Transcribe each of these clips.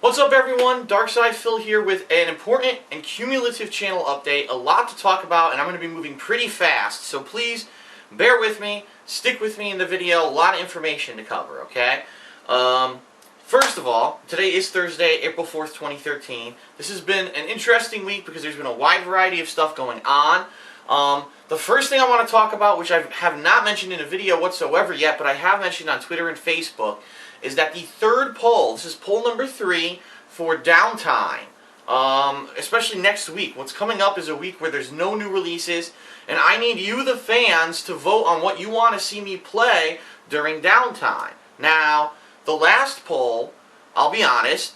What's up everyone, Darkside Phil here with an important and cumulative channel update. A lot to talk about and I'm going to be moving pretty fast, so please bear with me, stick with me in the video, a lot of information to cover, okay? First of all, today is Thursday, April 4th, 2013. This has been an interesting week because there's been a wide variety of stuff going on. The first thing I want to talk about, which I have not mentioned in a video whatsoever yet, but I have mentioned on Twitter and Facebook, is that the third poll, this is poll number 3 for downtime, especially next week. What's coming up is a week where there's no new releases, and I need you, the fans, to vote on what you want to see me play during downtime. Now, the last poll, I'll be honest,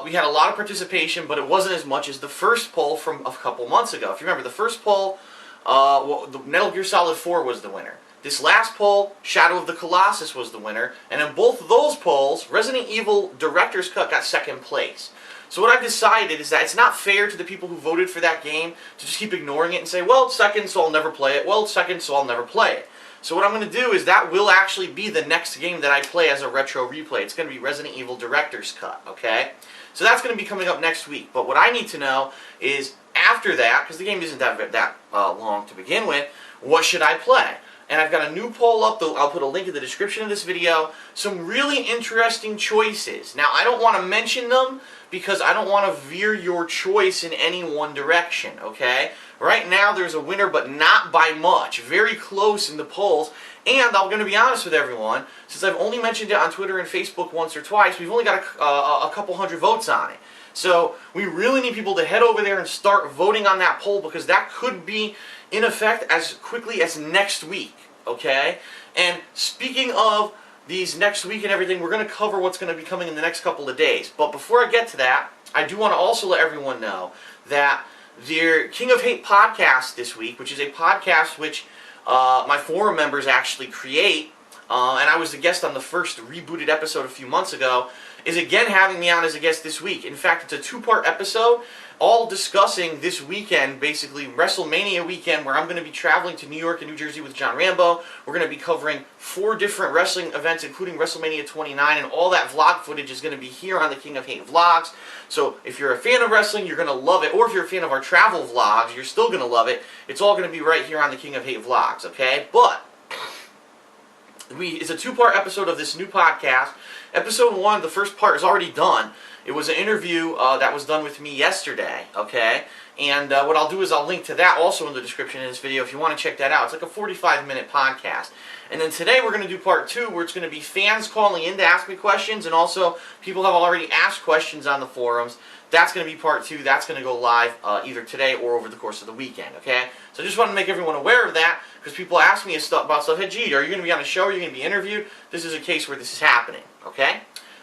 we had a lot of participation, but it wasn't as much as the first poll from a couple months ago. If you remember, the first poll, the Metal Gear Solid 4 was the winner. This last poll, Shadow of the Colossus was the winner, and in both of those polls, Resident Evil Director's Cut got second place. So what I've decided is that it's not fair to the people who voted for that game to just keep ignoring it and say, well, it's second, so I'll never play it. Well, it's second, so I'll never play it. So what I'm going to do is that will actually be the next game that I play as a retro replay. It's going to be Resident Evil Director's Cut, okay? So that's going to be coming up next week. But what I need to know is, after that, because the game isn't that long to begin with, what should I play? And I've got a new poll up, I'll put a link in the description of this video, some really interesting choices. Now, I don't want to mention them because I don't want to veer your choice in any one direction, okay? Right now, there's a winner, but not by much. Very close in the polls. And I'm going to be honest with everyone, since I've only mentioned it on Twitter and Facebook once or twice, we've only got a couple hundred votes on it. So we really need people to head over there and start voting on that poll, because that could be in effect as quickly as next week, okay? And speaking of these next week and everything, we're going to cover what's going to be coming in the next couple of days. But before I get to that, I do want to also let everyone know that their King of Hate podcast this week, which is a podcast which my forum members actually create, and I was the guest on the first rebooted episode a few months ago, is again having me on as a guest this week. In fact, it's a 2-part episode, all discussing this weekend, basically WrestleMania weekend, where I'm going to be traveling to New York and New Jersey with John Rambo. We're going to be covering 4 different wrestling events, including WrestleMania 29, and all that vlog footage is going to be here on the King of Hate Vlogs. So if you're a fan of wrestling, you're going to love it. Or if you're a fan of our travel vlogs, you're still going to love it. It's all going to be right here on the King of Hate Vlogs, okay? But it's a 2-part episode of this new podcast. Episode 1, the first part, is already done. It was an interview that was done with me yesterday, okay? And what I'll do is I'll link to that also in the description of this video if you want to check that out. It's like a 45-minute podcast. And then today we're going to do part 2, where it's going to be fans calling in to ask me questions, and also people have already asked questions on the forums. That's going to be part 2. That's going to go live either today or over the course of the weekend, okay? So I just want to make everyone aware of that, because people ask me about stuff. Hey, gee, are you going to be on a show? Are you going to be interviewed? This is a case where this is happening, okay?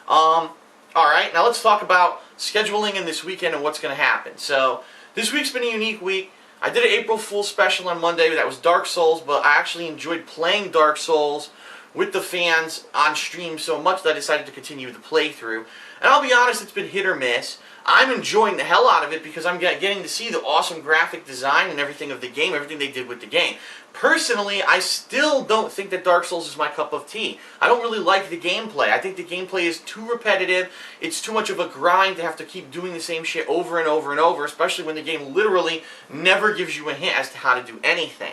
Alright, now let's talk about scheduling in this weekend and what's going to happen. So, this week's been a unique week. I did an April Fool's special on Monday. That was Dark Souls, but I actually enjoyed playing Dark Souls with the fans on stream so much that I decided to continue the playthrough. And I'll be honest, it's been hit or miss. I'm enjoying the hell out of it because I'm getting to see the awesome graphic design and everything of the game, everything they did with the game. Personally, I still don't think that Dark Souls is my cup of tea. I don't really like the gameplay. I think the gameplay is too repetitive. It's too much of a grind to have to keep doing the same shit over and over and over, especially when the game literally never gives you a hint as to how to do anything.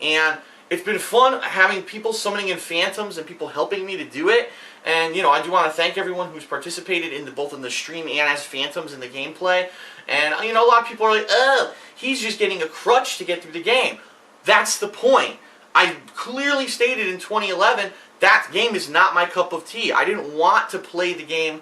And it's been fun having people summoning in phantoms and people helping me to do it. And, you know, I do want to thank everyone who's participated in both in the stream and as phantoms in the gameplay. And, you know, a lot of people are like, oh, he's just getting a crutch to get through the game. That's the point. I clearly stated in 2011 that game is not my cup of tea. I didn't want to play the game,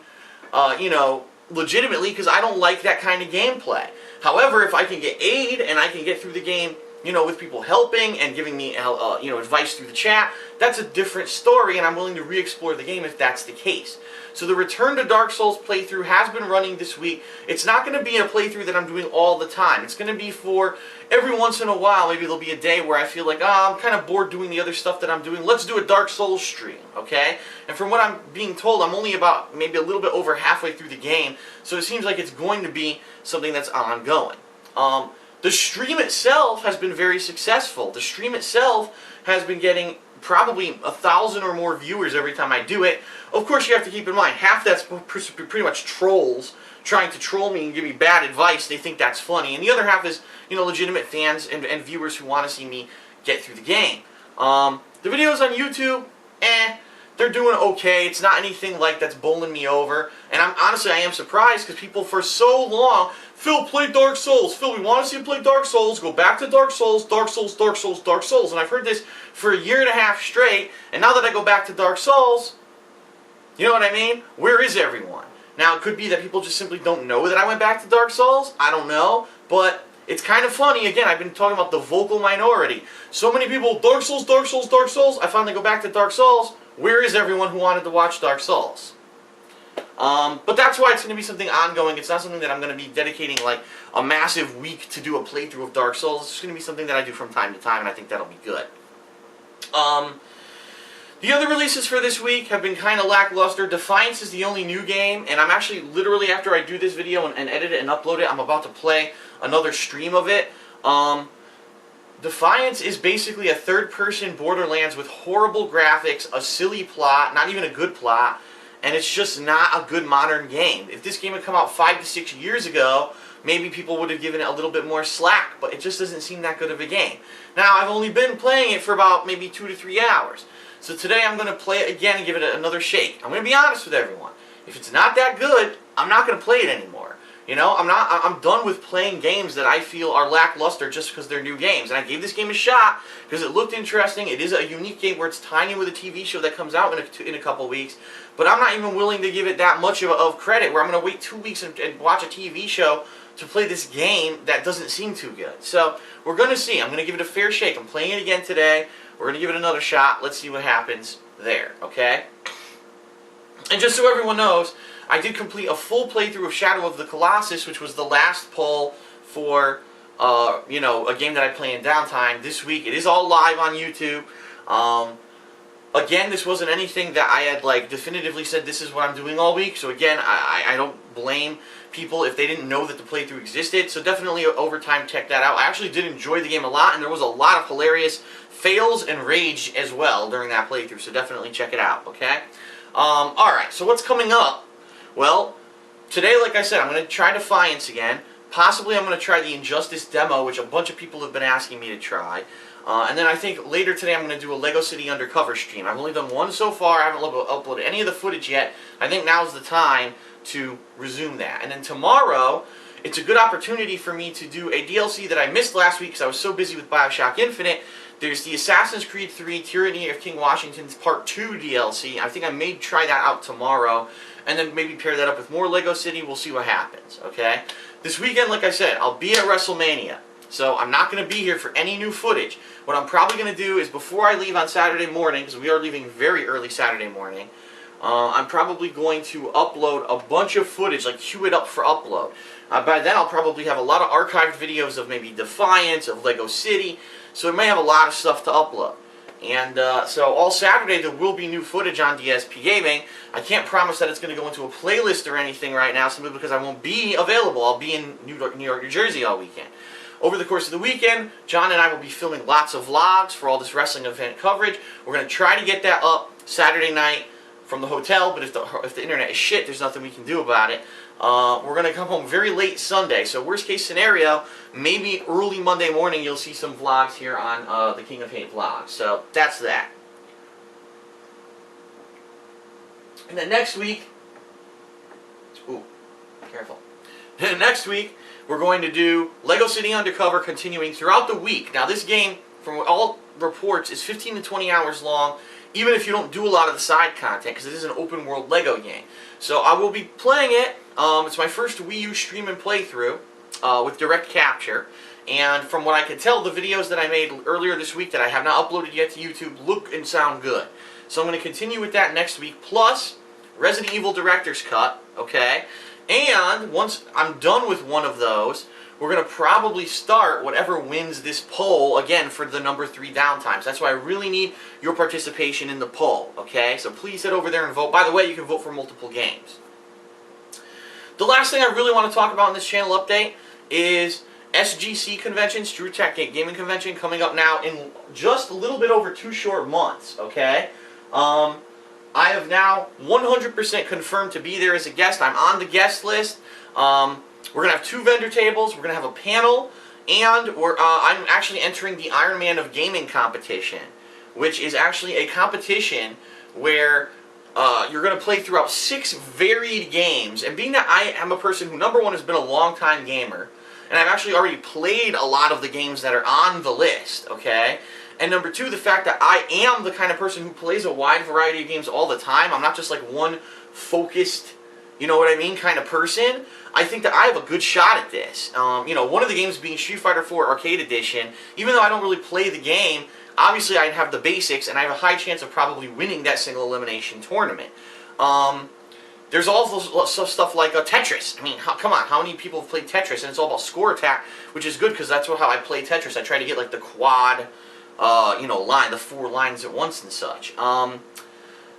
you know, legitimately because I don't like that kind of gameplay. However, if I can get aid and I can get through the game, you know, with people helping and giving me, you know, advice through the chat, that's a different story, and I'm willing to re-explore the game if that's the case. So the Return to Dark Souls playthrough has been running this week. It's not going to be a playthrough that I'm doing all the time. It's going to be for every once in a while. Maybe there'll be a day where I feel like, oh, I'm kind of bored doing the other stuff that I'm doing. Let's do a Dark Souls stream, okay? And from what I'm being told, I'm only about maybe a little bit over halfway through the game, so it seems like it's going to be something that's ongoing. The stream itself has been very successful. The stream itself has been getting probably 1,000 or more viewers every time I do it. Of course, you have to keep in mind, half that's pretty much trolls trying to troll me and give me bad advice. They think that's funny. And the other half is, legitimate fans and viewers who want to see me get through the game. The videos on YouTube, they're doing okay. It's not anything like that's bowling me over. And honestly, I am surprised because people for so long, Phil, play Dark Souls. Phil, we want to see you play Dark Souls. Go back to Dark Souls, Dark Souls, Dark Souls, Dark Souls. And I've heard this for a year and a half straight. And now that I go back to Dark Souls, you know what I mean? Where is everyone? Now, it could be that people just simply don't know that I went back to Dark Souls. I don't know. But it's kind of funny. Again, I've been talking about the vocal minority. So many people, Dark Souls, Dark Souls, Dark Souls. I finally go back to Dark Souls. Where is everyone who wanted to watch Dark Souls? But that's why it's going to be something ongoing. It's not something that I'm going to be dedicating like a massive week to do a playthrough of Dark Souls. It's just going to be something that I do from time to time, and I think that'll be good. The other releases for this week have been kind of lackluster. Defiance is the only new game, and I'm actually literally, after I do this video and edit it and upload it, I'm about to play another stream of it. Defiance is basically a third-person Borderlands with horrible graphics, a silly plot, not even a good plot, and it's just not a good modern game. If this game had come out 5 to 6 years ago, maybe people would have given it a little bit more slack, but it just doesn't seem that good of a game. Now, I've only been playing it for about maybe 2 to 3 hours. So today I'm going to play it again and give it another shake. I'm going to be honest with everyone. If it's not that good, I'm not going to play it anymore. I'm done with playing games that I feel are lackluster just because they're new games. And I gave this game a shot because it looked interesting. It is a unique game where it's tying in with a TV show that comes out in a couple weeks. But I'm not even willing to give it that much of credit where I'm going to wait 2 weeks and watch a TV show to play this game that doesn't seem too good. So we're going to see. I'm going to give it a fair shake. I'm playing it again today. We're going to give it another shot. Let's see what happens there, okay? And just so everyone knows, I did complete a full playthrough of Shadow of the Colossus, which was the last poll for, a game that I play in downtime this week. It is all live on YouTube. Again, this wasn't anything that I had, definitively said this is what I'm doing all week. So again, I don't blame people if they didn't know that the playthrough existed. So definitely over time, check that out. I actually did enjoy the game a lot, and there was a lot of hilarious fails and rage as well during that playthrough. So definitely check it out, okay? Alright, so what's coming up? Well, today, like I said, I'm going to try Defiance again. Possibly I'm going to try the Injustice demo, which a bunch of people have been asking me to try. And then I think later today I'm going to do a Lego City Undercover stream. I've only done one so far. I haven't uploaded any of the footage yet. I think now's the time to resume that. And then tomorrow, it's a good opportunity for me to do a DLC that I missed last week because I was so busy with Bioshock Infinite. There's the Assassin's Creed 3 Tyranny of King Washington's Part 2 DLC. I think I may try that out tomorrow. And then maybe pair that up with more Lego City. We'll see what happens, okay? This weekend, like I said, I'll be at WrestleMania. So I'm not going to be here for any new footage. What I'm probably going to do is before I leave on Saturday morning, because we are leaving very early Saturday morning, I'm probably going to upload a bunch of footage, queue it up for upload. By then I'll probably have a lot of archived videos of maybe Defiance, of Lego City, so I may have a lot of stuff to upload. And so all Saturday there will be new footage on DSP Gaming. I can't promise that it's going to go into a playlist or anything right now, simply because I won't be available. I'll be in New York, New Jersey all weekend. Over the course of the weekend, John and I will be filming lots of vlogs for all this wrestling event coverage. We're going to try to get that up Saturday night from the hotel, but if the internet is shit, there's nothing we can do about it. We're going to come home very late Sunday, so worst case scenario, maybe early Monday morning you'll see some vlogs here on the King of Hate vlog. So that's that. And then next week, ooh, careful. Next week, we're going to do Lego City Undercover continuing throughout the week. Now this game, from all reports, is 15 to 20 hours long, even if you don't do a lot of the side content, because it is an open world Lego game. So I will be playing it. It's my first Wii U stream and playthrough with direct capture. And from what I can tell, the videos that I made earlier this week that I have not uploaded yet to YouTube look and sound good. So I'm going to continue with that next week, plus Resident Evil Director's Cut, okay? And once I'm done with one of those, we're going to probably start whatever wins this poll, again, for the number 3 downtimes. That's why I really need your participation in the poll, okay? So please head over there and vote. By the way, you can vote for multiple games. The last thing I really want to talk about in this channel update is SGC convention, ScrewTech Gaming Convention, coming up now in just a little bit over 2 short months, okay? I have now 100% confirmed to be there as a guest. I'm on the guest list. We're going to have 2 vendor tables, we're going to have a panel, and I'm actually entering the Iron Man of Gaming competition, which is actually a competition where you're going to play throughout 6 varied games. And being that I am a person who, number one, has been a long-time gamer, and I've actually already played a lot of the games that are on the list, okay? And number 2, the fact that I am the kind of person who plays a wide variety of games all the time. I'm not just like one focused, you know what I mean, kind of person. I think that I have a good shot at this. You know, one of the games being Street Fighter 4 Arcade Edition. Even though I don't really play the game, obviously I have the basics, and I have a high chance of probably winning that single elimination tournament. There's also stuff like Tetris. I mean, come on, how many people have played Tetris? And it's all about score attack, which is good because that's how I play Tetris. I try to get like the quad, you know, line, the 4 lines at once and such.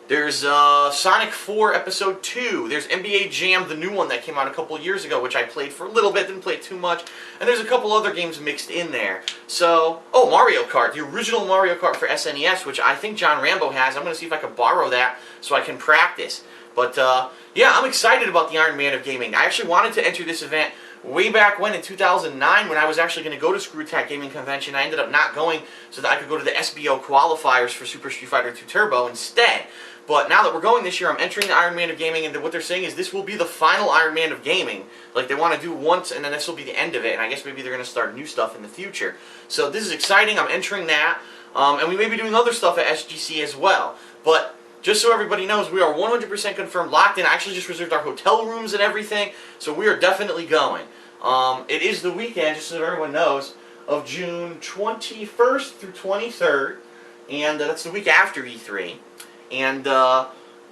There's Sonic 4 Episode 2. There's NBA Jam, the new one that came out a couple of years ago, which I played for a little bit, didn't play it too much. And there's a couple other games mixed in there. So, oh, Mario Kart, the original Mario Kart for SNES, which I think John Rambo has. I'm going to see if I can borrow that so I can practice. But, yeah, I'm excited about the Iron Man of Gaming. I actually wanted to enter this event way back when, in 2009, when I was actually going to go to ScrewTech Gaming Convention. I ended up not going so that I could go to the SBO qualifiers for Super Street Fighter 2 Turbo instead. But now that we're going this year, I'm entering the Iron Man of Gaming, and what they're saying is this will be the final Iron Man of Gaming. Like, they want to do once, and then this will be the end of it, and I guess maybe they're going to start new stuff in the future. So this is exciting. I'm entering that, and we may be doing other stuff at SGC as well. But just so everybody knows, we are 100% confirmed, locked in. I actually just reserved our hotel rooms and everything, so we are definitely going. It is the weekend, just so everyone knows, of June 21st through 23rd, and that's the week after E3. And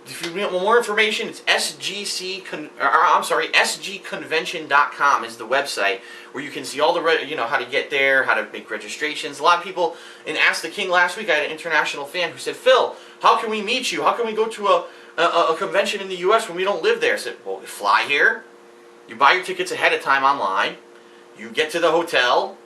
if you want more information, it's sgconvention.com is the website where you can see all the, how to get there, how to make registrations. A lot of people, in Ask the King last week, I had an international fan who said, Phil, how can we meet you? How can we go to a convention in the U.S. when we don't live there? I said, well, you fly here, you buy your tickets ahead of time online, you get to the hotel,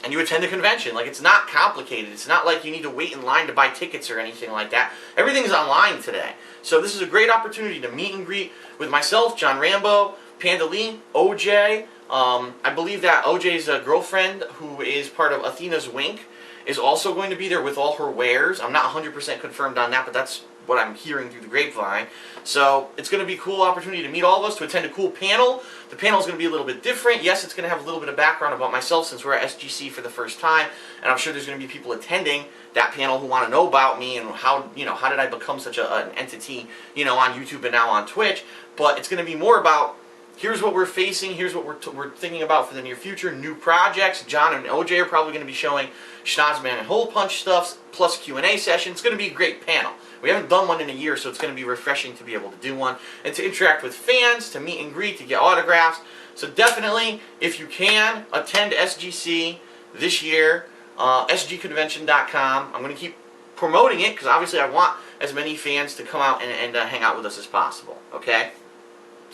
and you attend the convention. Like, it's not complicated. It's not like you need to wait in line to buy tickets or anything like that. Everything's online today. So this is a great opportunity to meet and greet with myself, John Rambo, Panda Lee, OJ. I believe that OJ's girlfriend, who is part of Athena's Wink, is also going to be there with all her wares. I'm not 100% confirmed on that, but that's what I'm hearing through the grapevine. So it's going to be a cool opportunity to meet all of us, to attend a cool panel. The panel is going to be a little bit different. Yes, it's going to have a little bit of background about myself since we're at SGC for the first time, and I'm sure there's going to be people attending that panel who want to know about me and how did I become such an entity, on YouTube and now on Twitch. But it's going to be more about, here's what we're facing, here's what we're thinking about for the near future, new projects. John and OJ are probably going to be showing Schnozman and Hole Punch stuff, plus Q&A session. It's going to be a great panel. We haven't done one in a year, so it's going to be refreshing to be able to do one and to interact with fans, to meet and greet, to get autographs. So definitely, if you can, attend SGC this year, sgconvention.com. I'm going to keep promoting it because obviously I want as many fans to come out and hang out with us as possible, okay?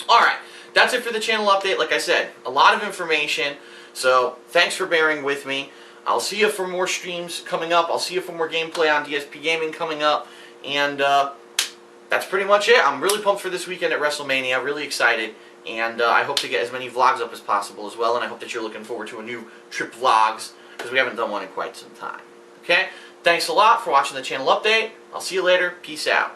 Alright, that's it for the channel update. Like I said, a lot of information, so thanks for bearing with me. I'll see you for more streams coming up. I'll see you for more gameplay on DSP Gaming coming up. And that's pretty much it. I'm really pumped for this weekend at WrestleMania. Really excited. And I hope to get as many vlogs up as possible as well. And I hope that you're looking forward to a new Trip Vlogs, because we haven't done one in quite some time. Okay? Thanks a lot for watching the channel update. I'll see you later. Peace out.